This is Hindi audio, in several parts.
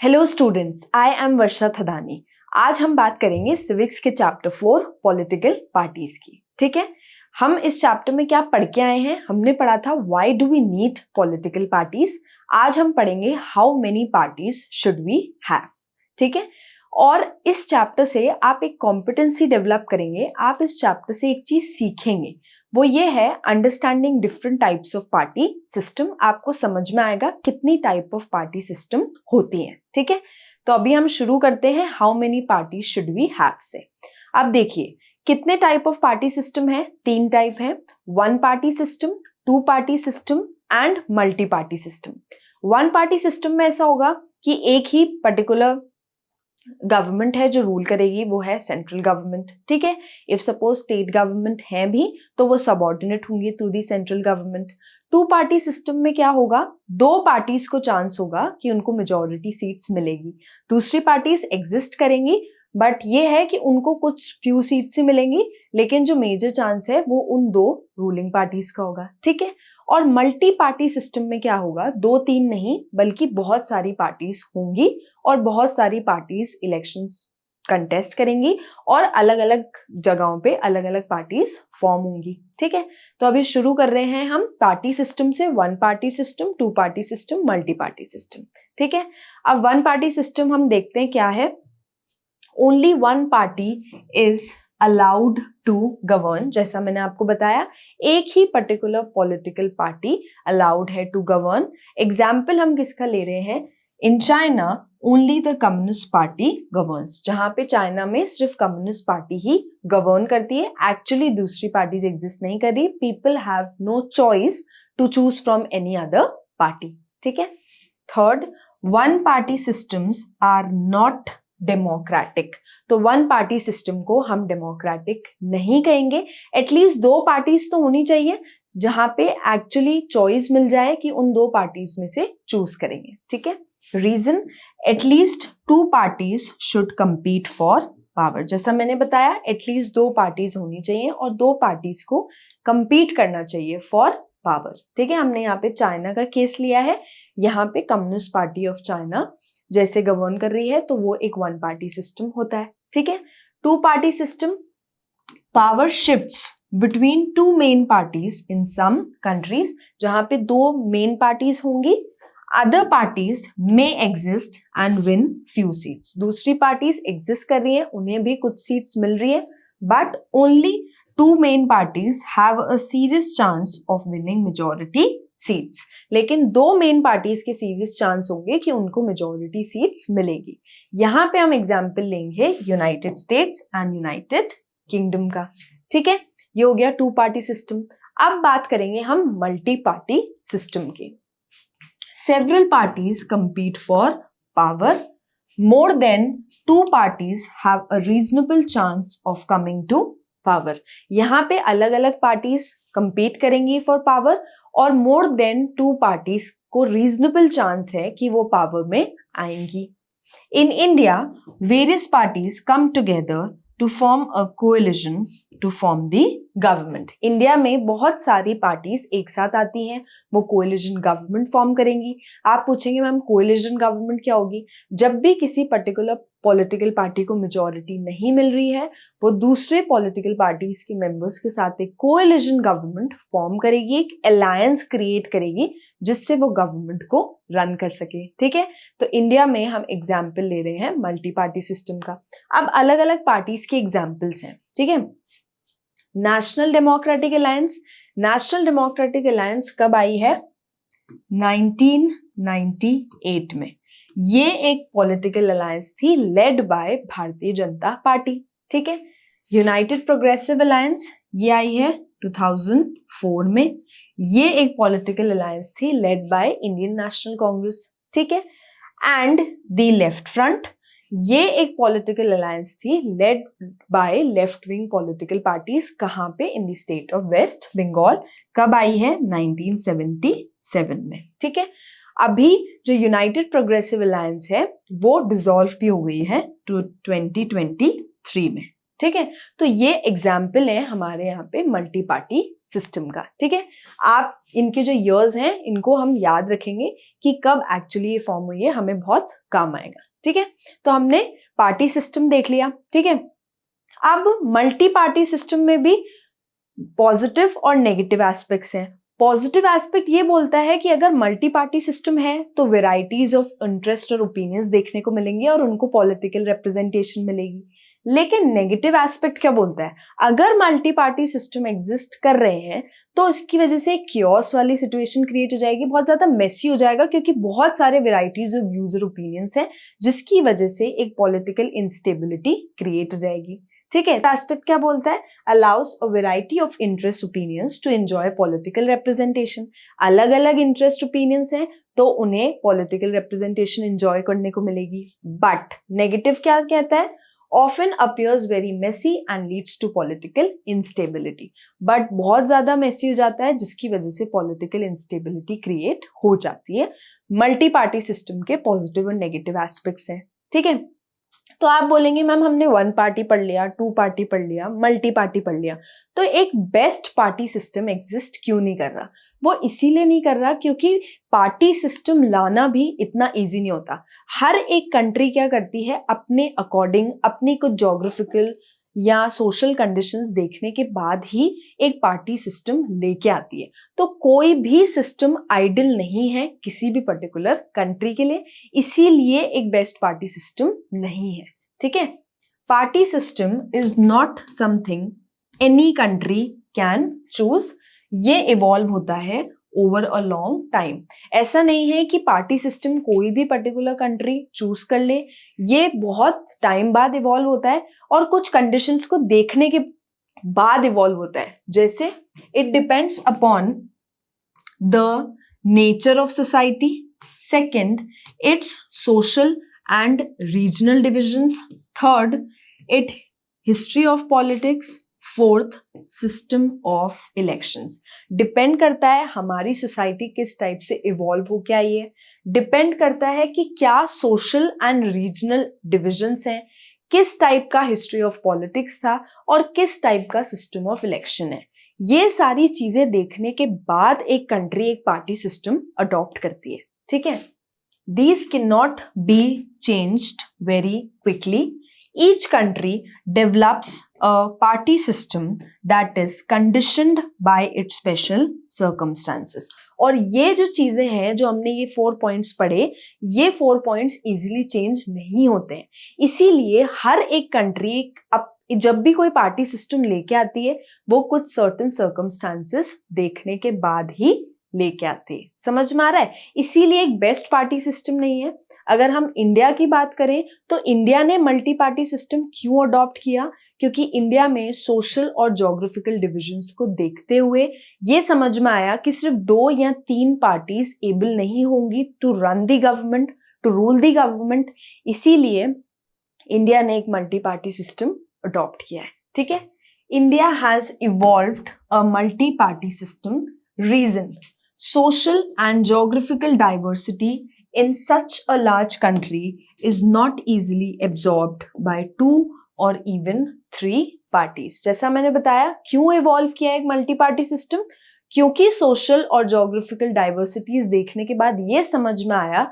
हेलो स्टूडेंट्स, आई एम वर्षा थदानी। आज हम बात करेंगे सिविक्स के चैप्टर 4 पॉलिटिकल पार्टीज की। ठीक है, हम इस चैप्टर में क्या पढ़ के आए हैं? हमने पढ़ा था why do we need political parties. आज हम पढ़ेंगे how many parties should we have. ठीक है, और इस चैप्टर से आप एक कॉम्पिटेंसी डेवलप करेंगे। आप इस चैप्टर से एक चीज सीखेंगे, वो ये है understanding different types of party system. आपको समझ में आएगा कितनी टाइप ऑफ पार्टी सिस्टम होती हैं। ठीक है, तो अभी हम शुरू करते हैं how many party should we have से। अब देखिए कितने टाइप ऑफ पार्टी सिस्टम है। 3 टाइप है, 1 party system, 2 party system and multi party system. 1 party system में ऐसा होगा कि एक ही पर्टिकुलर गवर्नमेंट है जो रूल करेगी, वो है सेंट्रल गवर्नमेंट। ठीक है, इफ सपोज स्टेट गवर्नमेंट है भी तो वो सबऑर्डिनेट होंगी to the central government. 2 party system में क्या होगा, 2 पार्टीज को चांस होगा कि उनको मेजॉरिटी सीट्स मिलेगी। दूसरी पार्टीज एग्जिस्ट करेंगी बट ये है कि उनको कुछ फ्यू सीट्स ही मिलेंगी, लेकिन जो मेजर चांस है वो उन 2 रूलिंग पार्टीज का होगा। ठीक है, और मल्टी पार्टी सिस्टम में क्या होगा, 2-3 नहीं बल्कि बहुत सारी पार्टीज होंगी और बहुत सारी पार्टीज इलेक्शंस कंटेस्ट करेंगी और अलग अलग जगहों पे अलग अलग पार्टीज फॉर्म होंगी। ठीक है, तो अभी शुरू कर रहे हैं हम पार्टी सिस्टम से। 1 party system, 2 party system, multi party system. ठीक है, अब 1 पार्टी सिस्टम हम देखते हैं क्या है। Only 1 party is allowed to govern. जैसा मैंने आपको बताया, एक ही पर्टिकुलर पॉलिटिकल पार्टी अलाउड है टू गवर्न। एग्जाम्पल हम किसका ले रहे हैं, in China only the Communist party governs. जहां पे चाइना में सिर्फ कम्युनिस्ट पार्टी ही गवर्न करती है, एक्चुअली दूसरी पार्टीज एग्जिस्ट नहीं कर रही। People have no choice to choose from any other party. ठीक है, third, 1 party systems are not democratic. तो 1 पार्टी सिस्टम को हम डेमोक्रेटिक नहीं कहेंगे। एटलीस्ट 2 पार्टीज तो होनी चाहिए जहां पे एक्चुअली चॉइस मिल जाए कि उन 2 पार्टीज में से चूज करेंगे। ठीक है, reason, at least 2 parties should compete for power. जैसा मैंने बताया, एटलीस्ट 2 पार्टीज होनी चाहिए और 2 पार्टीज को compete करना चाहिए फॉर पावर। ठीक है, हमने यहाँ पे चाइना का केस लिया है। यहाँ पे कम्युनिस्ट पार्टी ऑफ चाइना जैसे गवर्न कर रही है तो वो एक 1 पार्टी सिस्टम होता है। ठीक है, 2 party system, power shifts between 2 main parties in some countries. जहां पे 2 मेन पार्टीज होंगी, other parties may exist and win few seats. दूसरी पार्टीज एग्जिस्ट कर रही है, उन्हें भी कुछ सीट्स मिल रही है, but only 2 main parties have a serious chance of winning majority seats. लेकिन 2 मेन पार्टीज के सीरियस चांस होंगे कि उनको मेजॉरिटी सीट्स मिलेगी। यहां पे हम एग्जांपल लेंगे United States and United kingdom का। ठीक है, ये हो गया 2 पार्टी सिस्टम। अब बात करेंगे हम मल्टी पार्टी सिस्टम की। Several parties compete for power, more than 2 parties have a reasonable chance of coming to power. यहां पे अलग अलग पार्टीज compete करेंगी फॉर पावर और मोर देन 2 पार्टीज को रीजनेबल चांस है कि वो पावर में आएंगी। In India various parties come together to form a coalition to form the government. India में बहुत सारी पार्टीज एक साथ आती हैं, वो कोएलिशन गवर्नमेंट फॉर्म करेंगी। आप पूछेंगे मैम कोएलिशन गवर्नमेंट क्या होगी? जब भी किसी पर्टिकुलर पॉलिटिकल पार्टी को मेजॉरिटी नहीं मिल रही है, वो दूसरे पॉलिटिकल पार्टीज के मेंबर्स के साथ एक कोएलिशन गवर्नमेंट फॉर्म करेगी, एक अलायंस क्रिएट करेगी जिससे वो गवर्नमेंट को रन कर सके। ठीक है, तो इंडिया में हम एग्जाम्पल ले रहे हैं मल्टी पार्टी सिस्टम का। अब अलग अलग पार्टीज के एग्जाम्पल्स हैं। ठीक है, national democratic alliance. National democratic alliance कब आई है? 1998 में। ये एक पॉलिटिकल अलायंस थी लेड बाय भारतीय जनता पार्टी। ठीक है, यूनाइटेड प्रोग्रेसिव अलायंस ये आई है 2004 में। ये एक पॉलिटिकल अलायंस थी लेड बाय इंडियन नेशनल कांग्रेस। ठीक है, एंड द लेफ्ट फ्रंट, ये एक पॉलिटिकल अलायंस थी led by left wing political parties. कहां पे? In the state of West Bengal. कब आई है? 1977 में। ठीक है, अभी जो यूनाइटेड प्रोग्रेसिव अलायंस है वो डिसॉल्व भी हो गई है 2023 में। ठीक है। तो ये एग्जाम्पल है हमारे यहाँ पे मल्टी पार्टी सिस्टम का। ठीक है, आप इनके जो ईयर्स हैं इनको हम याद रखेंगे कि कब एक्चुअली ये फॉर्म हुई है, हमें बहुत काम आएगा। ठीक है, तो हमने पार्टी सिस्टम देख लिया। ठीक है, अब मल्टी पार्टी सिस्टम में भी पॉजिटिव और नेगेटिव एस्पेक्ट्स हैं। पॉजिटिव एस्पेक्ट ये बोलता है कि अगर मल्टी पार्टी सिस्टम है तो वेराइटीज ऑफ इंटरेस्ट और ओपिनियंस देखने को मिलेंगे और उनको पॉलिटिकल रिप्रेजेंटेशन मिलेगी। लेकिन नेगेटिव एस्पेक्ट क्या बोलता है, अगर मल्टी पार्टी सिस्टम एग्जिस्ट कर रहे हैं तो इसकी वजह से एक क्योस वाली सिचुएशन क्रिएट हो जाएगी, बहुत ज्यादा मेसी हो जाएगा, क्योंकि बहुत सारे वेराइटीज ऑफ व्यूज और ओपिनियंस हैं जिसकी वजह से एक पॉलिटिकल इंस्टेबिलिटी क्रिएट हो जाएगी। ठीक है, एस्पेक्ट क्या बोलता है, allows a variety of interest opinions to enjoy political representation. अलग अलग इंटरेस्ट ओपिनियंस हैं तो उन्हें पॉलिटिकल रिप्रेजेंटेशन एंजॉय करने को मिलेगी। बट नेगेटिव क्या कहता है, often appears very messy and leads to political instability। But बहुत ज्यादा मेसी हो जाता है जिसकी वजह से पॉलिटिकल इंस्टेबिलिटी क्रिएट हो जाती है। मल्टी पार्टी सिस्टम के पॉजिटिव और नेगेटिव एस्पेक्ट्स हैं। ठीक है, तो आप बोलेंगे मैम हमने वन पार्टी पढ़ लिया, टू पार्टी पढ़ लिया, मल्टी पार्टी पढ़ लिया, तो एक बेस्ट पार्टी सिस्टम एग्जिस्ट क्यों नहीं कर रहा? वो इसीलिए नहीं कर रहा क्योंकि पार्टी सिस्टम लाना भी इतना इजी नहीं होता। हर एक कंट्री क्या करती है, अपने अकॉर्डिंग अपनी कुछ ज्योग्राफिकल या सोशल कंडीशंस देखने के बाद ही एक पार्टी सिस्टम लेके आती है। तो कोई भी सिस्टम आइडियल नहीं है किसी भी पर्टिकुलर कंट्री के लिए, इसीलिए एक बेस्ट पार्टी सिस्टम नहीं है। ठीक है, party system is not something any country can choose. ये इवॉल्व होता है ओवर अ लॉन्ग टाइम। ऐसा नहीं है कि पार्टी सिस्टम कोई भी पर्टिकुलर कंट्री चूज कर ले, ये बहुत टाइम बाद इवॉल्व होता है और कुछ कंडीशंस को देखने के बाद इवॉल्व होता है। जैसे it depends upon the nature of society, second it's social and regional divisions, third it history of politics, fourth system of elections. Depend करता है हमारी सोसाइटी किस टाइप से इवॉल्व हो के आई है, डिपेंड करता है कि क्या सोशल एंड रीजनल डिविजन्स हैं, किस टाइप का हिस्ट्री ऑफ पॉलिटिक्स था और किस टाइप का सिस्टम ऑफ इलेक्शन है। ये सारी चीजें देखने के बाद एक कंट्री एक पार्टी सिस्टम अडॉप्ट करती है। ठीक है, these can not be changed very quickly. Each country develops a party system that is conditioned by its special circumstances। और ये जो चीजें हैं जो हमने ये 4 पॉइंट्स पढ़े, ये 4 पॉइंट्स इजीली चेंज नहीं होते हैं। इसीलिए हर एक कंट्री जब भी कोई पार्टी सिस्टम लेके आती है वो कुछ सर्टेन सर्कमस्टांसेस देखने के बाद ही लेके आती है। समझ में आ रहा है? इसीलिए एक बेस्ट पार्टी सिस्टम नहीं है। अगर हम इंडिया की बात करें तो इंडिया ने मल्टी पार्टी सिस्टम क्यों अडॉप्ट किया? क्योंकि इंडिया में सोशल और ज्योग्राफिकल डिविजन्स को देखते हुए ये समझ में आया कि सिर्फ 2 या 3 पार्टीज एबल नहीं होंगी to run the government, to rule the government. इसीलिए इंडिया ने एक मल्टी पार्टी सिस्टम अडॉप्ट किया है। ठीक है, India has evolved a multi party system. Reason, social and geographical diversity in such a large country is not easily absorbed by 2 or even 3 parties। जैसा मैंने बताया क्यों इवॉल्व किया एक मल्टी पार्टी सिस्टम, क्योंकि सोशल और ज्योग्राफिकल डाइवर्सिटीज देखने के बाद ये समझ में आया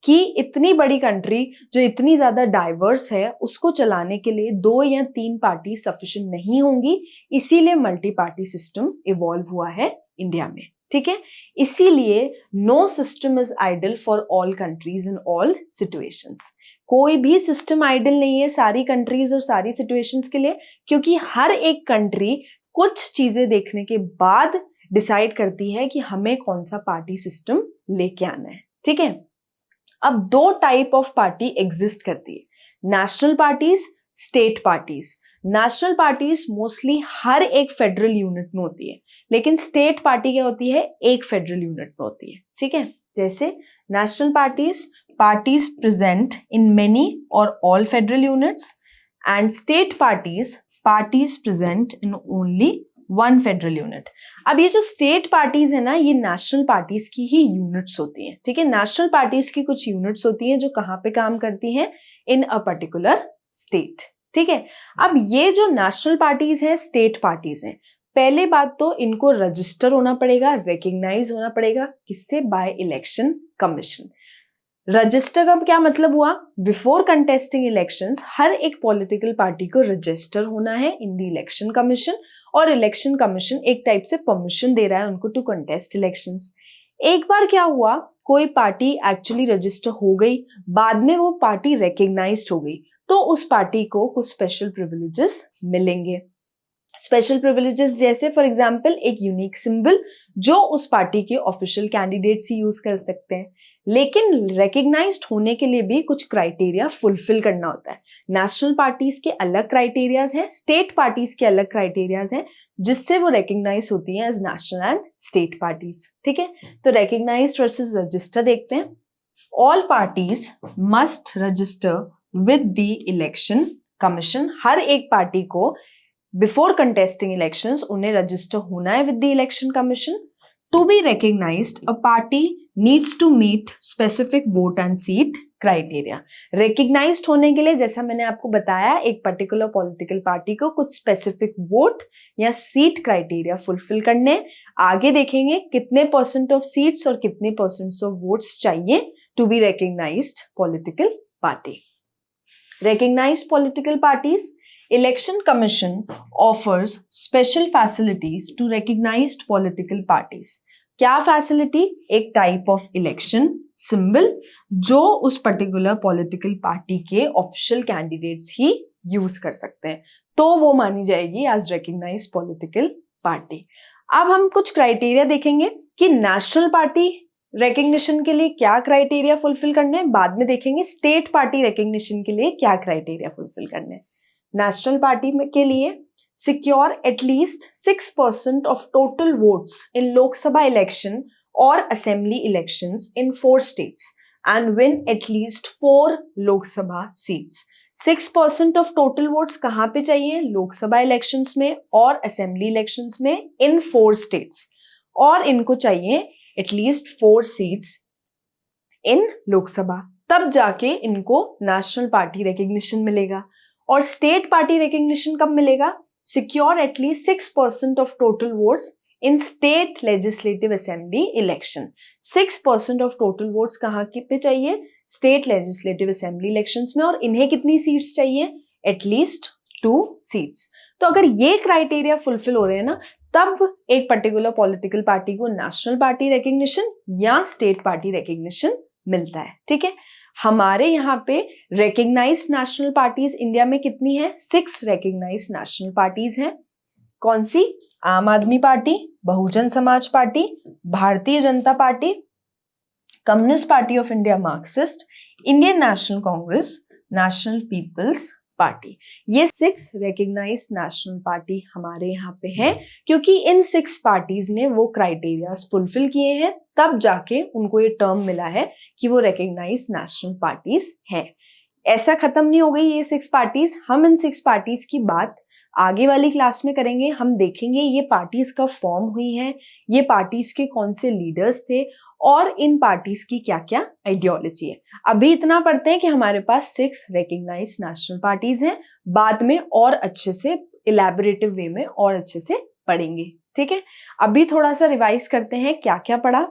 कि इतनी बड़ी कंट्री जो इतनी ज्यादा डाइवर्स है उसको चलाने के लिए 2 या 3 पार्टी सफिशिएंट नहीं होंगी, इसीलिए मल्टी पार्टी सिस्टम इवॉल्व हुआ है इंडिया में। ठीक है, इसीलिए no system is ideal for all countries in all situations. कोई भी सिस्टम आइडल नहीं है सारी कंट्रीज और सारी सिचुएशंस के लिए, क्योंकि हर एक कंट्री कुछ चीजें देखने के बाद डिसाइड करती है कि हमें कौन सा पार्टी सिस्टम लेके आना है। ठीक है, अब 2 टाइप ऑफ पार्टी एग्जिस्ट करती है, national parties, state parties. National parties mostly हर एक फेडरल यूनिट में होती है, लेकिन स्टेट पार्टी क्या होती है, एक फेडरल यूनिट में होती है। ठीक है, जैसे national parties present in many और all federal units, and state parties present in only 1 federal unit. अब ये जो स्टेट पार्टीज है ना, ये नेशनल पार्टीज की ही यूनिट्स होती हैं। ठीक है, नेशनल पार्टीज की कुछ यूनिट्स होती हैं जो कहाँ पे काम करती हैं, इन अ पर्टिकुलर स्टेट। ठीक है। अब ये जो नेशनल पार्टीज हैं, स्टेट पार्टीज हैं, पहले बात तो इनको रजिस्टर होना पड़ेगा, रिकग्नाइज होना पड़ेगा, किससे? By election commission. रजिस्टर का क्या मतलब हुआ? बिफोर कंटेस्टिंग इलेक्शंस हर एक पॉलिटिकल पार्टी को रजिस्टर होना है इन द इलेक्शन कमीशन, और इलेक्शन कमीशन एक टाइप से परमिशन दे रहा है उनको टू कंटेस्ट इलेक्शंस। एक बार क्या हुआ, कोई पार्टी एक्चुअली रजिस्टर हो गई, बाद में वो पार्टी रिकग्नाइज्ड हो गई, तो उस पार्टी को कुछ स्पेशल प्रिविलेजेस मिलेंगे। स्पेशल प्रिविलेजेस जैसे फॉर एग्जांपल एक यूनिक सिंबल जो उस पार्टी के ऑफिशियल कैंडिडेट्स ही यूज कर सकते हैं। लेकिन रिकग्नाइज्ड होने के लिए भी कुछ क्राइटेरिया फुलफिल करना होता है। नेशनल पार्टीज के अलग क्राइटेरियाज हैं, स्टेट पार्टीज के अलग क्राइटेरियाज हैं, जिससे वो रिकग्नाइज होती हैं as national and state parties. ठीक है, तो रिकग्नाइज्ड वर्सेस रजिस्टर देखते हैं। All parties must register with the election commission. हर एक पार्टी को बिफोर कंटेस्टिंग इलेक्शंस उन्हें रजिस्टर होना है with the election commission. To be recognised a party needs to meet specific vote and seat criteria. Recognised होने के लिए, जैसा मैंने आपको बताया, एक पर्टिकुलर पॉलिटिकल पार्टी को कुछ स्पेसिफिक वोट या सीट क्राइटेरिया फुलफिल करने। आगे देखेंगे कितने परसेंट ऑफ सीट्स और कितने परसेंट ऑफ वोट्स चाहिए to be recognised political party. Recognised political parties, Election Commission offers special facilities to recognized political parties. क्या फैसिलिटी? एक टाइप ऑफ इलेक्शन सिंबल जो उस पर्टिकुलर पॉलिटिकल पार्टी के ऑफिशियल कैंडिडेट्स ही यूज कर सकते हैं, तो वो मानी जाएगी एज रिकग्नाइज्ड पॉलिटिकल पार्टी। अब हम कुछ क्राइटेरिया देखेंगे कि नेशनल पार्टी रिकग्निशन के लिए क्या क्राइटेरिया फुलफिल करने हैं, बाद में देखेंगे स्टेट पार्टी रिकग्निशन के लिए क्या क्राइटेरिया फुलफिल करने हैं। नेशनल पार्टी के लिए secure at least 6% of total votes in Lok Sabha election और assembly elections in 4 states and win at least 4 Lok Sabha seats. 6% of total votes कहां पे चाहिए? लोकसभा इलेक्शंस में और असेंबली इलेक्शंस में इन 4 states, और इनको चाहिए एटलीस्ट 4 सीट्स इन लोकसभा, तब जाके इनको नेशनल पार्टी रिकग्निशन मिलेगा। और स्टेट पार्टी रिकग्निशन कब मिलेगा? Secure at least 6% of total votes in state legislative assembly election. 6% of total votes कहाँ पे चाहिए? स्टेट लेजिस्लेटिव असेंबली इलेक्शंस में, और इन्हें कितनी सीट्स चाहिए? At least 2 seats. तो अगर ये क्राइटेरिया फुलफिल हो रहे हैं ना, तब एक पर्टिकुलर पॉलिटिकल पार्टी को नेशनल पार्टी रिकग्निशन या स्टेट पार्टी रिकग्निशन मिलता है। ठीक है, हमारे यहाँ पे रिकग्नाइज्ड नेशनल पार्टीज इंडिया में कितनी है? 6 रिकग्नाइज्ड नेशनल पार्टीज हैं। कौन सी? आम आदमी पार्टी, बहुजन समाज पार्टी, भारतीय जनता पार्टी, कम्युनिस्ट पार्टी ऑफ इंडिया मार्क्सिस्ट, इंडियन नेशनल कांग्रेस, नेशनल पीपल्स पार्टी। ये 6 रिकग्नाइज्ड नेशनल पार्टी हमारे यहाँ पे हैं, क्योंकि इन 6 पार्टीज ने वो क्राइटेरियाज फुलफिल किए हैं, तब जाके उनको ये टर्म मिला है कि वो रिकग्नाइज्ड नेशनल पार्टीज हैं। ऐसा खत्म नहीं हो गई ये 6 पार्टीज। हम इन 6 पार्टीज की बात आगे वाली क्लास में करेंगे। हम देखेंगे ये पार्टीज कब फॉर्म हुई हैं, ये पार्टीज के कौन से लीडर्स थे, और इन पार्टीज की क्या क्या आइडियोलॉजी है। अभी इतना पढ़ते हैं कि हमारे पास 6 रिकग्नाइज्ड नेशनल पार्टीज हैं, बाद में और अच्छे से इलैबोरेटिव वे में और अच्छे से पढ़ेंगे। ठीक है, अभी थोड़ा सा रिवाइज करते हैं क्या क्या पढ़ा।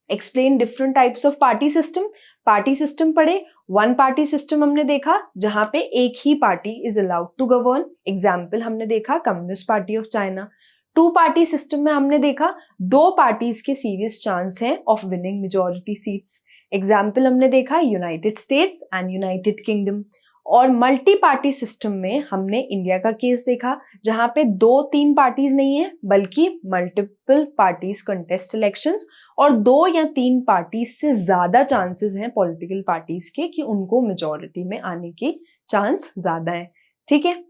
Explain different types of party system. Party system पढ़े। 1 पार्टी सिस्टम हमने देखा जहां पे एक ही party is allowed to govern. Example हमने देखा communist party of China. 2 party system में हमने देखा 2 पार्टीज के सीरियस चांस है of winning majority seats. Example हमने देखा United States and United Kingdom. और मल्टी पार्टी सिस्टम में हमने इंडिया का केस देखा जहां पे 2-3 पार्टीज नहीं है बल्कि मल्टीपल पार्टीज कंटेस्ट इलेक्शंस, और 2 या 3 पार्टीज से ज्यादा चांसेस हैं पॉलिटिकल पार्टीज के कि उनको मेजॉरिटी में आने की चांस ज्यादा है। ठीक है,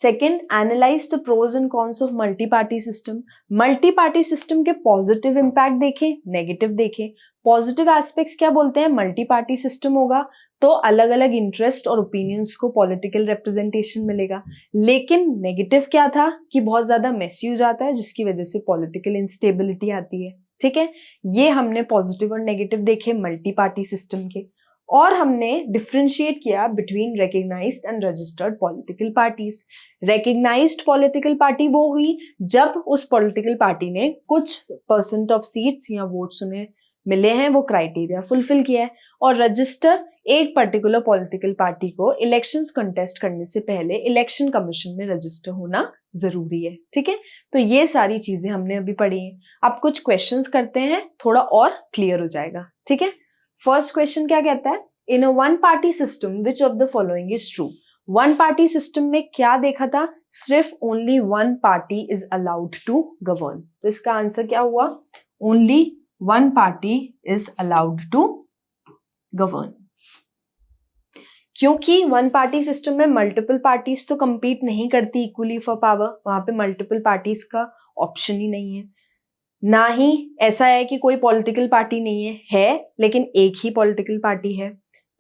second, analyse the pros and cons of multi party system. Multi party system के पॉजिटिव इंपैक्ट देखें, नेगेटिव देखें। पॉजिटिव एस्पेक्ट्स क्या बोलते हैं? मल्टी पार्टी सिस्टम होगा तो अलग अलग इंटरेस्ट और ओपिनियंस को पॉलिटिकल रिप्रेजेंटेशन मिलेगा। लेकिन नेगेटिव क्या था कि बहुत ज्यादा मिसयूज आता है जिसकी वजह से पॉलिटिकल इंस्टेबिलिटी आती है। ठीक है, ये हमने पॉजिटिव और नेगेटिव देखे मल्टी पार्टी सिस्टम के। और हमने डिफरेंशिएट किया between recognised and registered political parties. Recognised political party वो हुई जब उस पॉलिटिकल पार्टी ने कुछ परसेंट ऑफ सीट्स या वोट्स उन्हें मिले हैं, वो क्राइटेरिया फुलफिल किया है। और रजिस्टर एक पर्टिकुलर पॉलिटिकल पार्टी को इलेक्शंस कंटेस्ट करने से पहले इलेक्शन कमीशन में रजिस्टर होना जरूरी है। ठीक है, तो ये सारी चीजें हमने अभी पढ़ी हैं। अब कुछ क्वेश्चंस करते हैं, थोड़ा और क्लियर हो जाएगा। ठीक है, फर्स्ट क्वेश्चन क्या कहता है, in a one party system which of the following is true. One party system में क्या देखा था, सिर्फ only one party is allowed to govern. तो इसका आंसर क्या हुआ, only one party is allowed to govern. क्योंकि वन पार्टी सिस्टम में मल्टीपल पार्टीज तो compete नहीं करती इक्वली फॉर पावर, वहां पे मल्टीपल पार्टीज का ऑप्शन ही नहीं है। ना ही ऐसा है कि कोई पॉलिटिकल पार्टी नहीं है लेकिन एक ही पॉलिटिकल पार्टी है।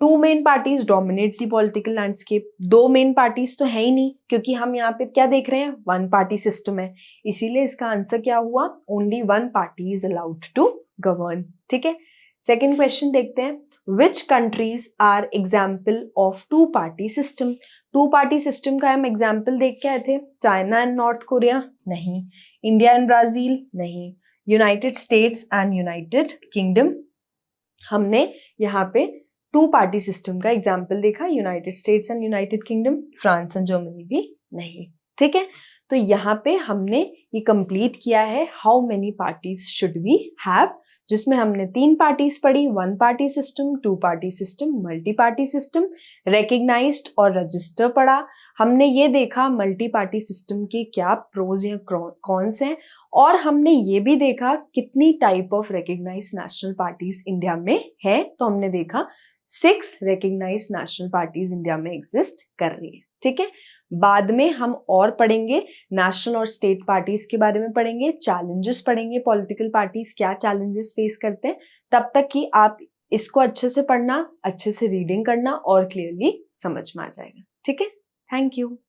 Two main parties dominate the political landscape. दो मेन पार्टीज तो है ही नहीं, क्योंकि हम यहाँ पे क्या देख रहे हैं, वन पार्टी सिस्टम है। इसीलिए इसका आंसर क्या हुआ, only one party is allowed to govern. ठीक है, सेकेंड क्वेश्चन देखते हैं, Which countries are example of two party system? Two party system का हम एग्जाम्पल देख के आए थे, चाइना एंड नॉर्थ कोरिया नहीं, इंडिया एंड ब्राजील नहीं, United States and United Kingdom. हमने यहाँ पे टू पार्टी सिस्टम का एग्जाम्पल देखा, United States and United Kingdom, France and Germany भी नहीं। ठीक है, तो यहाँ पे हमने ये कंप्लीट किया है how many parties should we have, जिसमें हमने तीन पार्टीज पढ़ी, one party system, two party system, multi party system, recognised और रजिस्टर पढ़ा। हमने ये देखा मल्टी पार्टी सिस्टम के क्या प्रोज या कॉन्स हैं, और हमने ये भी देखा कितनी type of recognised national parties India में है। तो हमने देखा 6 रिकग्नाइज्ड नेशनल पार्टीज इंडिया में एग्जिस्ट कर रही है। ठीक है, बाद में हम और पढ़ेंगे नेशनल और स्टेट पार्टीज के बारे में पढ़ेंगे, चैलेंजेस पढ़ेंगे, पॉलिटिकल पार्टीज क्या चैलेंजेस फेस करते हैं। तब तक कि आप इसको अच्छे से पढ़ना, अच्छे से रीडिंग करना और क्लियरली समझ में आ जाएगा। ठीक है, थैंक यू।